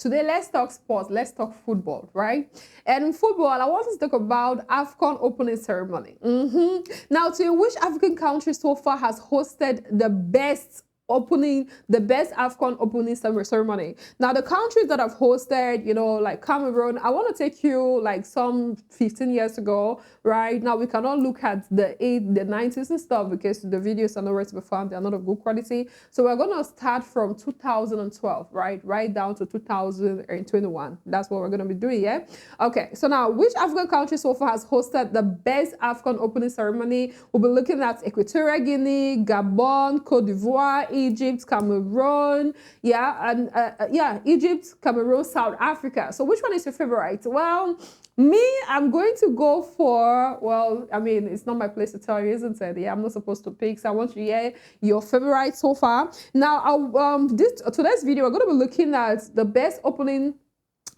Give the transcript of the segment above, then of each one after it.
today let's talk sports, let's talk football, right? And in football, I want to talk about Afcon opening ceremony. Now, to which African country so far has hosted the best Afcon opening ceremony. Now, the countries that have hosted, like Cameroon, I want to take you like some 15 years ago, right? Now, we cannot look at the 90s and stuff because the videos are nowhere to be found. They are not of good quality. So we're going to start from 2012, right down to 2021. That's what we're going to be doing, yeah? Okay, so now, which African country so far has hosted the best Afcon opening ceremony? We'll be looking at Equatorial Guinea, Gabon, Cote d'Ivoire, Egypt, Cameroon, Egypt, Cameroon, South Africa. So which one is your favorite? Well, me, I'm going to go for, it's not my place to tell you, isn't it? Yeah, I'm not supposed to pick, so I want you to hear your favorite so far. Now, today's video, we're going to be looking at the best opening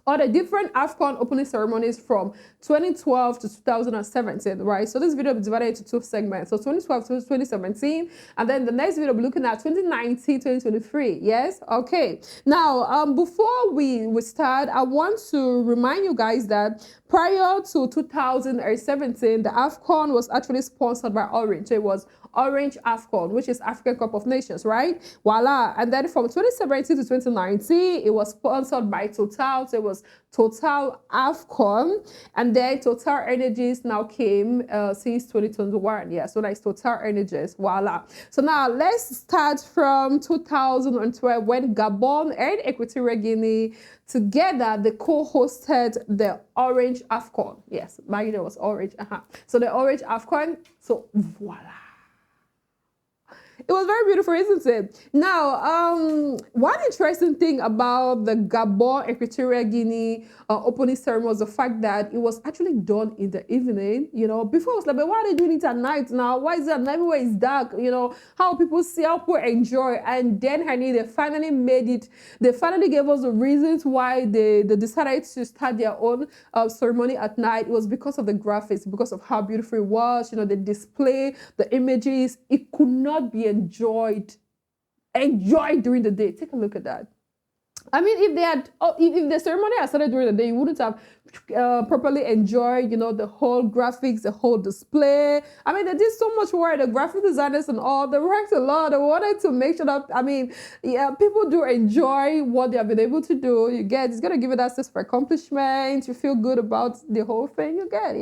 or the different Afcon opening ceremonies from 2012 to 2017, right? So this video will be divided into two segments. So 2012 to 2017, and then the next video will be looking at 2019, 2023, yes? Okay. Now, before we start, I want to remind you guys that prior to 2017, the Afcon was actually sponsored by Orange. It was Orange Afcon, which is African Cup of Nations, right? Voila. And then from 2017 to 2019, it was sponsored by Total. So it was Total Afcon. And then Total Energies now came since 2021. Yeah, so that's Total Energies. Voila. So now let's start from 2012 when Gabon and Equatorial Guinea together, they co-hosted the Orange Afcon. Yes, back then it was Orange. So the Orange Afcon. So voila. It was very beautiful, isn't it? Now, one interesting thing about the Gabon Equatorial Guinea opening ceremony was the fact that it was actually done in the evening. Before I was like, but why are they doing it at night now? Why is it at night? Everywhere is dark. How people see, how people enjoy. And then, honey, they finally made it. They finally gave us the reasons why they decided to start their own ceremony at night. It was because of the graphics, because of how beautiful it was. The display, the images. It could not be enjoyed during the day. Take a look at that. I mean, if the ceremony had started during the day, you wouldn't have properly enjoyed, the whole graphics, the whole display. I mean, they did so much work. The graphic designers and all, they worked a lot. They wanted to make sure that, people do enjoy what they have been able to do. You get, it's going to give it that sense of accomplishment. You feel good about the whole thing. You get,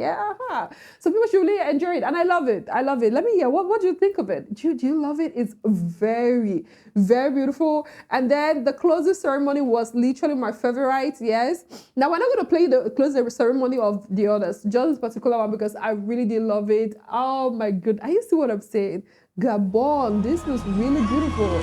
So people should really enjoy it. And I love it. Let me hear, what do you think of it? Do you love it? It's very, very beautiful. And then the closing ceremony was literally my favorite, yes. Now, we're not going to play the closing ceremony of the others, just this particular one, because I really did love it. Oh my goodness. Are you see what I'm saying? Gabon, this was really beautiful.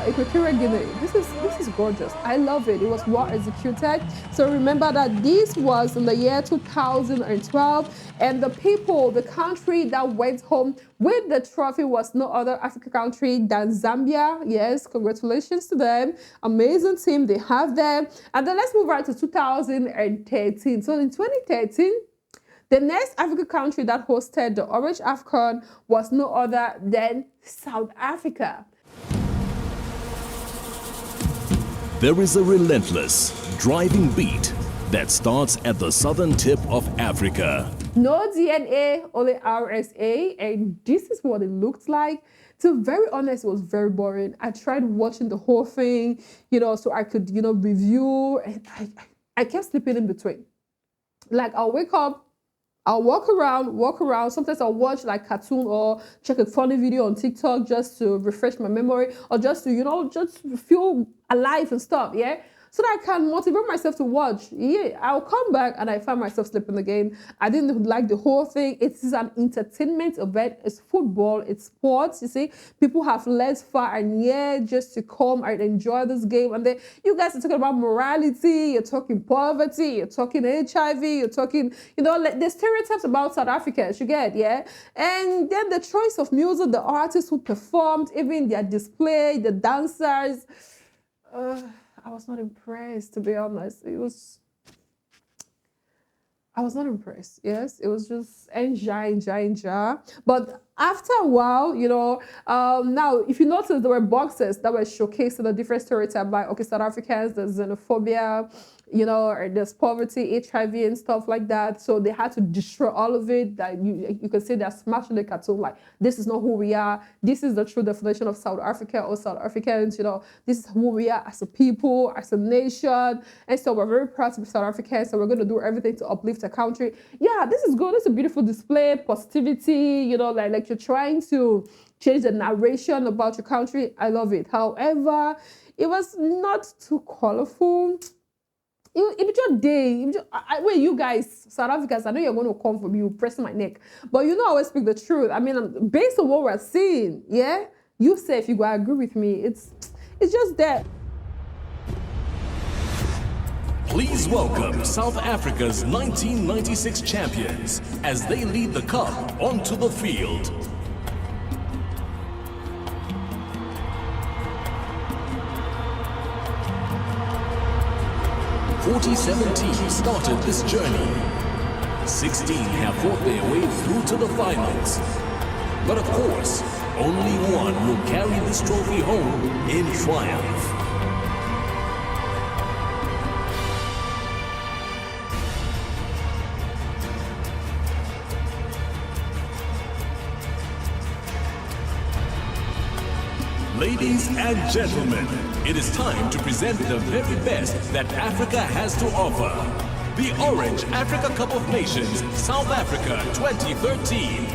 Equatorial Guinea. This is gorgeous. I love it. It was well executed. So remember that this was in the year 2012, and the people, the country that went home with the trophy was no other African country than Zambia. Yes, congratulations to them. Amazing team they have there. And then let's move right to 2013. So in 2013, the next African country that hosted the Orange Afcon was no other than South Africa. There is a relentless, driving beat that starts at the southern tip of Africa. No DNA, only RSA, and this is what it looked like. To be very honest, it was very boring. I tried watching the whole thing, so I could, review, and I kept sleeping in between. Like, I'll wake up, I'll walk around. Sometimes I'll watch like cartoon or check a funny video on TikTok just to refresh my memory, or just to, just feel alive and stuff, yeah? So that I can motivate myself to watch. Yeah, I'll come back and I find myself sleeping again. I didn't like the whole thing. It is an entertainment event. It's football. It's sports. You see, people have left far and near just to come and enjoy this game. And then you guys are talking about morality. You're talking poverty. You're talking HIV. You're talking, like the stereotypes about South Africans. You get, yeah. And then the choice of music, the artists who performed, even their display, the dancers. I was not impressed, to be honest. I was not impressed. Yes, it was just enjoy. But after a while, now if you notice, there were boxes that were showcasing the different stereotypes by South Africans, the xenophobia, or there's poverty, HIV, and stuff like that. So they had to destroy all of it. That you can say they're smashing the cartoon, like, this is not who we are. This is the true definition of South Africa or South Africans. This is who we are as a people, as a nation. And so we're very proud to be South Africans. So we're going to do everything to uplift the country. Yeah, this is good. It's a beautiful display, positivity. Like you're trying to change the narration about your country. I love it. However, it was not too colorful. It was your day. Wait, you guys, South Africans, I know you're going to come for me, you press my neck. But I always speak the truth. I mean, based on what we're seeing, yeah? You say if you go agree with me, it's just that. Please welcome South Africa's 1996 champions as they lead the cup onto the field. 47 teams started this journey. 16 have fought their way through to the finals. But of course, only one will carry this trophy home in triumph. Ladies and gentlemen, it is time to present the very best that Africa has to offer. The Orange Africa Cup of Nations, South Africa 2013.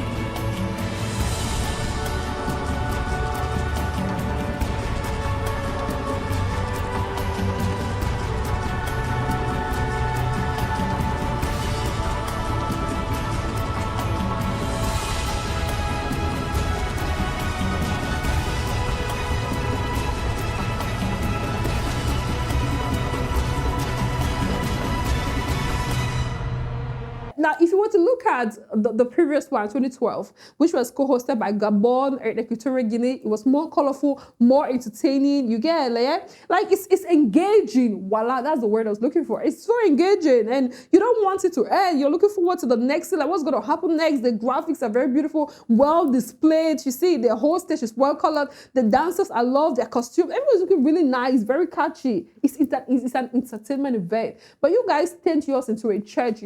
Now, if you want to look at the previous one, 2012, which was co-hosted by Gabon and Equatorial Guinea, it was more colorful, more entertaining. You get it, yeah? Like it's engaging. Voila, that's the word I was looking for. It's so engaging, and you don't want it to end. You're looking forward to the next thing, like what's going to happen next. The graphics are very beautiful, well displayed. You see, the whole stage is well colored. The dancers, I love their costume. Everyone's looking really nice, very catchy. It's an entertainment event. But you guys turned yours into a church.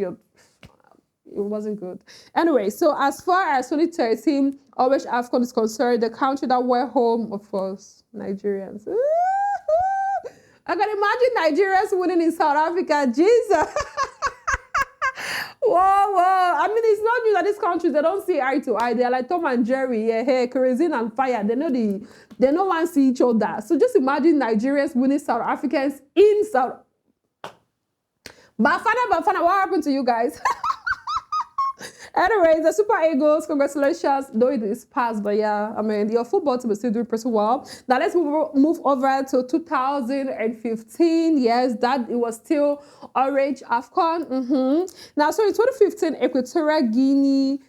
It wasn't good. Anyway, so as far as 2013 Orange Afcon is concerned, the country that were home, of course, Nigerians. I can imagine Nigerians winning in South Africa. Jesus. Whoa. I mean, it's not new that these countries, they don't see eye to eye. They're like Tom and Jerry, yeah, hey, kerosene and fire. They don't want to see each other. So just imagine Nigerians winning South Africans in South. Bafana, what happened to you guys? Anyways, the Super Eagles, congratulations. Though it is past, but yeah, I mean, your football team is still doing pretty well. Now let's move over to 2015. Yes, that it was still orange Afcon. Now, so in 2015, Equatorial Guinea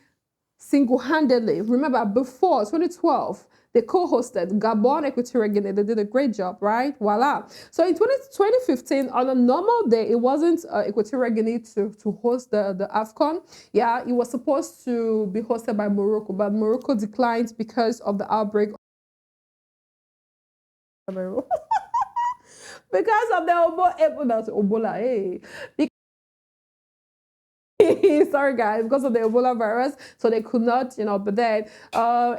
single-handedly, remember before 2012, they co-hosted Gabon, Equatorial Guinea. They did a great job, right? Voila. So in 2015, on a normal day, it wasn't Equatorial Guinea to host the AFCON. Yeah, it was supposed to be hosted by Morocco, but Morocco declined because of the outbreak. Because of the Ebola, hey. Sorry guys, because of the Ebola virus, so they could not, but then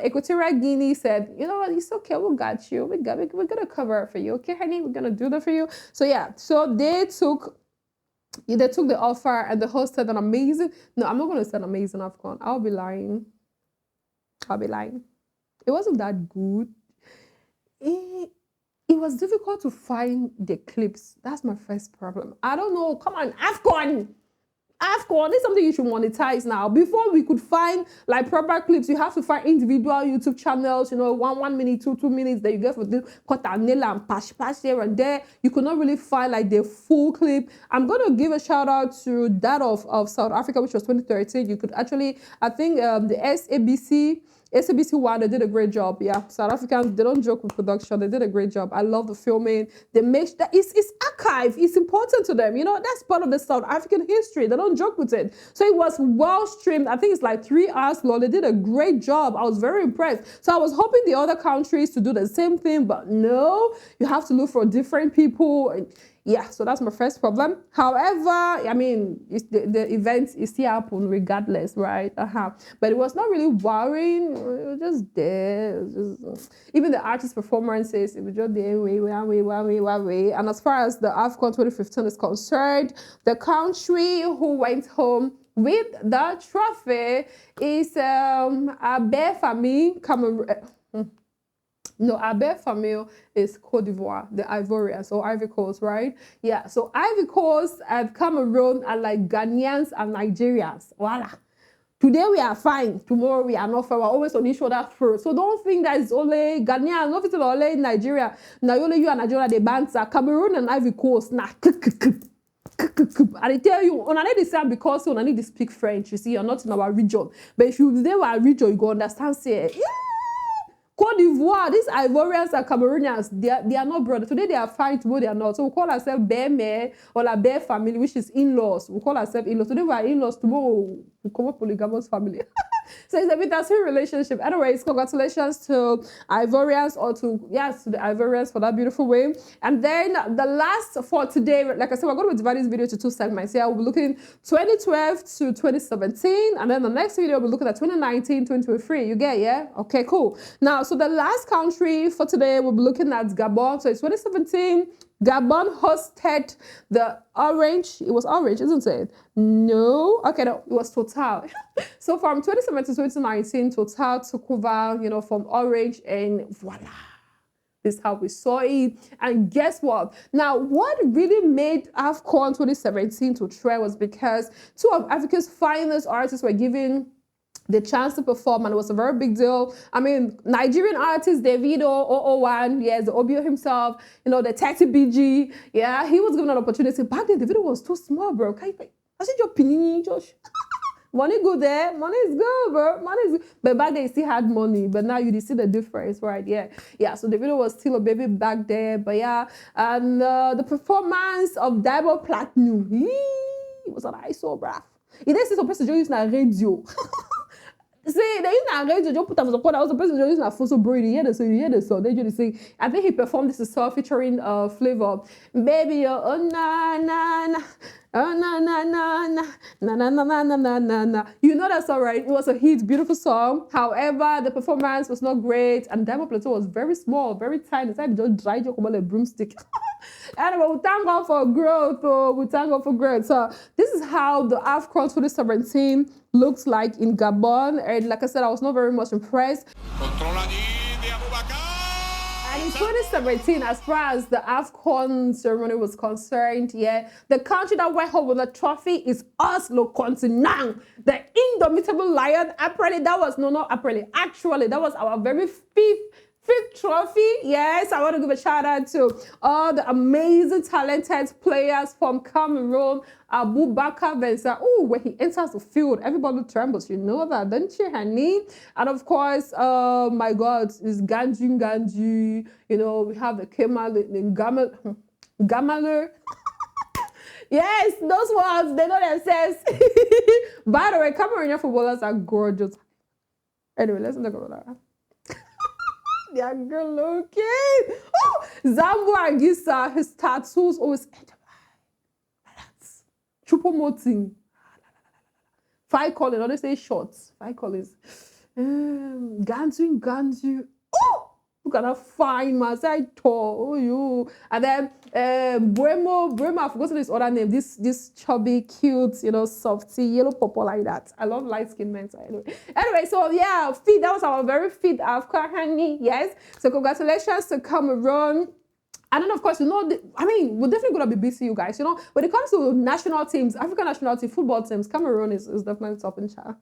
Equatorial Guinea said, you know what, it's okay, we got you, we're gonna cover it for you, okay honey, we're gonna do that for you. So yeah, so they took the offer and they hosted an amazing, no, I'm not gonna say an amazing AFCON, I'll be lying. It wasn't that good. It was difficult to find the clips. That's my first problem. I don't know, come on, AFCON, this is something you should monetize now. Before we could find like proper clips, you have to find individual YouTube channels, 1 minute, 2 minutes that you get for this cut and nail and pash here and there. You could not really find like the full clip. I'm gonna give a shout out to that of South Africa, which was 2013. You could actually, I think the SABC One, they did a great job. Yeah, South Africans, they don't joke with production. They did a great job. I love the filming. They make that it's archive. It's important to them. That's part of the South African history. They don't joke with it. So it was well streamed. I think it's like 3 hours long. They did a great job. I was very impressed. So I was hoping the other countries to do the same thing, but no, you have to look for different people. Yeah, so that's my first problem. However, I mean, the event is still happen regardless, right? But it was not really worrying. It was just there. Even the artist performances, it was just there, way. And as far as the Afcon 2015 is concerned, the country who went home with the trophy is Abe Famille, Cameroon. No, Abe Famille is Côte d'Ivoire, the Ivorians or Ivory Coast, right? Yeah, so Ivory Coast and Cameroon are like Ghanaians and Nigerians. Voila. Today we are fine, tomorrow we are not fine. We're always on each other first. So don't think that it's only Ghanaian, not it's only Nigeria. Now only you and Nigeria, the banter. Cameroon and Ivory Coast, nah. And I tell you, on need the same because on need to speak French. You see, you're not in our region. But if you there our region, you go understand, say, yeah. Côte d'Ivoire, these Ivorians and Cameroonians, they are not brothers. Today they are fine, tomorrow they are not. So we call ourselves Beme or La Bear family, which is in-laws. We call ourselves in-laws. Today we are in-laws, tomorrow we come up polygamous family. So it's a bittersweet relationship. Anyways, congratulations to Ivorians to the Ivorians for that beautiful way. And then the last for today, like I said, we're going to divide this video to 2 segments. Yeah, we'll be looking 2012 to 2017. And then the next video, we'll be looking at 2019, 2023. You get, yeah? Okay, cool. Now, so the last country for today, we'll be looking at Gabon. So it's 2017. Gabon hosted the orange. It was orange, isn't it? No. Okay, no, it was Total. So from 2017 to 2019, Total took over, from orange, and voila. This is how we saw it. And guess what? Now, what really made Afcon 2017 to trend was because 2 of Africa's finest artists were given the chance to perform, and it was a very big deal. I mean, Nigerian artist Davido 001, yes, the Obio himself, the Taxi BG, yeah, he was given an opportunity. Back then, Davido was too small, bro. I said, your opinion, Josh. Money good there, money is good, bro. Money is good. But back then, he still had money, but now you see the difference, right? Yeah. So Davido was still a baby back there, but yeah, and the performance of Diamond Platinum, it was an ISO, bruh. It is some person using a radio. See, they use a radio, just put up support. I was the person using a photo Brady. You hear the song. They just sing. I think he performed this song featuring Flavor. Baby, oh na na na. Oh na na na na na na na na na na na. You know that song, right? It was a hit, beautiful song. However, the performance was not great, and Diamond Plateau was very small, very tiny. It's like just dry joke about a broomstick. Anyway, we thank God for growth. So this is how the Afcon 2017 looks like in Gabon. And like I said, I was not very much impressed. And 2017, as far as the Afcon ceremony was concerned, yeah, the country that went home with the trophy is us, le continent, the Indomitable Lion. Apparently, that was no, not apparently, actually, that was our very fifth trophy. Yes, I want to give a shout out to all the amazing, talented players from Cameroon. Abu Bakar Venza. Oh, when he enters the field, everybody trembles. You know that, don't you, honey? And of course, my God, is Ganji. You know, we have the Kemal, the Gamaler. Yes, those ones, they know themselves. By the way, Cameroonian footballers are gorgeous. Anyway, let's not talk about that. They are good looking. Oh, Zambo Angisa, his tattoos always Chupomoting. Five calling, they say shorts. Five callings. Ganju. Oh, look at that fine man. Say tall. Oh, you. And then Bremo, I've forgotten his other name. This chubby, cute, you know, softy, yellow purple like that. I love light skin men. So anyway, so yeah, fit. That was our very fit Afcon, honey. Yes. So congratulations to Cameroon. And then, of course, you know, we're definitely going to be busy, you guys. You know, when it comes to national teams, African national team, football teams, Cameroon is definitely top in chat.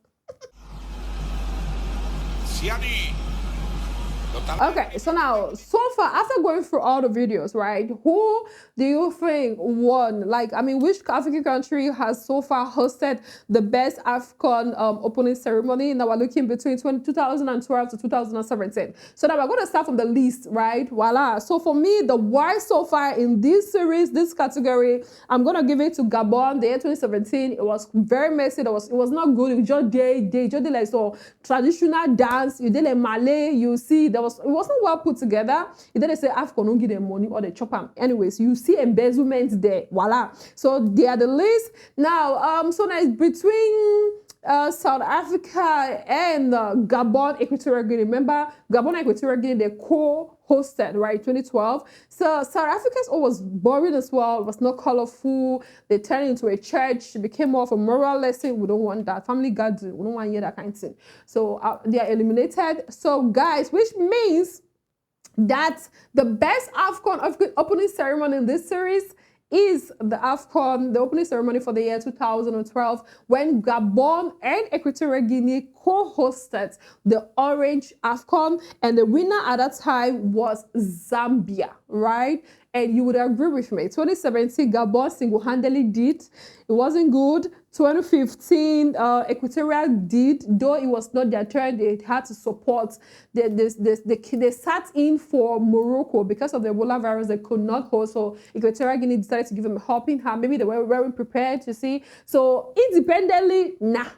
Okay, so now, so far, after going through all the videos, right, who do you think won? Like, which African country has so far hosted the best Afcon opening ceremony? Now we're looking between 2012 to 2017. So now we're going to start from the least, right? Voila. So for me, the worst so far in this series, this category, I'm going to give it to Gabon, the year 2017. It was very messy. It was not good. It was just did like so traditional dance. You did a Malay, you see, it wasn't well put together. You didn't say Afcon don't give them money or they chop them. Anyways, you see embezzlement there. Voila. So they are the list. Now, so now it's between South Africa and Gabon, Equatorial Guinea. Remember, Gabon and Equatorial Guinea, they co-hosted, right, 2012. So South Africa's was boring as well. It was not colorful. They turned into a church. It became more of a moral lesson. We don't want that. Family gathering. We don't want to hear that kind of thing. So they are eliminated. So guys, which means that the best Afcon opening ceremony in this series is the Afcon, the opening ceremony for the year 2012, when Gabon and Equatorial Guinea co-hosted the Orange Afcon, and the winner at that time was Zambia, right? And you would agree with me. 2017, Gabon single-handedly did. It wasn't good. 2015, Equatorial did, though it was not their turn. They had to support. They sat in for Morocco because of the Ebola virus. They could not host. So Equatorial Guinea decided to give them a helping hand. Maybe they weren't prepared, you see. So independently, nah.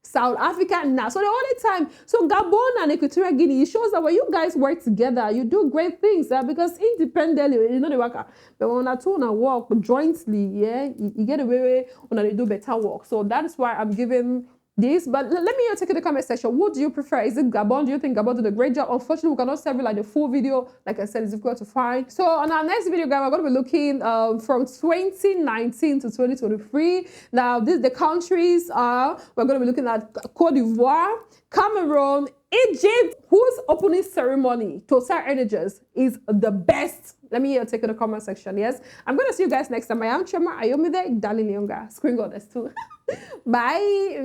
South Africa, nah. So the only time, so Gabon and Equatorial Guinea, it shows that when you guys work together, you do great things, because independently, you know, they work, but when I two and work jointly, yeah, you get away when they do better work. So that is why I'm giving this. But let me take in the comment section. What do you prefer? Is it Gabon? Do you think Gabon did a great job? Unfortunately, we cannot serve you like the full video. Like I said, it's difficult to find. So on our next video, guys, we're going to be looking from 2019 to 2023. Now, the countries are, we're going to be looking at Cote d'Ivoire, Cameroon, Egypt, whose opening ceremony, Total Energies, is the best. Let me take in the comment section. Yes, I'm going to see you guys next time. I am Chema Ayomide, Darling Younger, Screen Goddess too. Bye.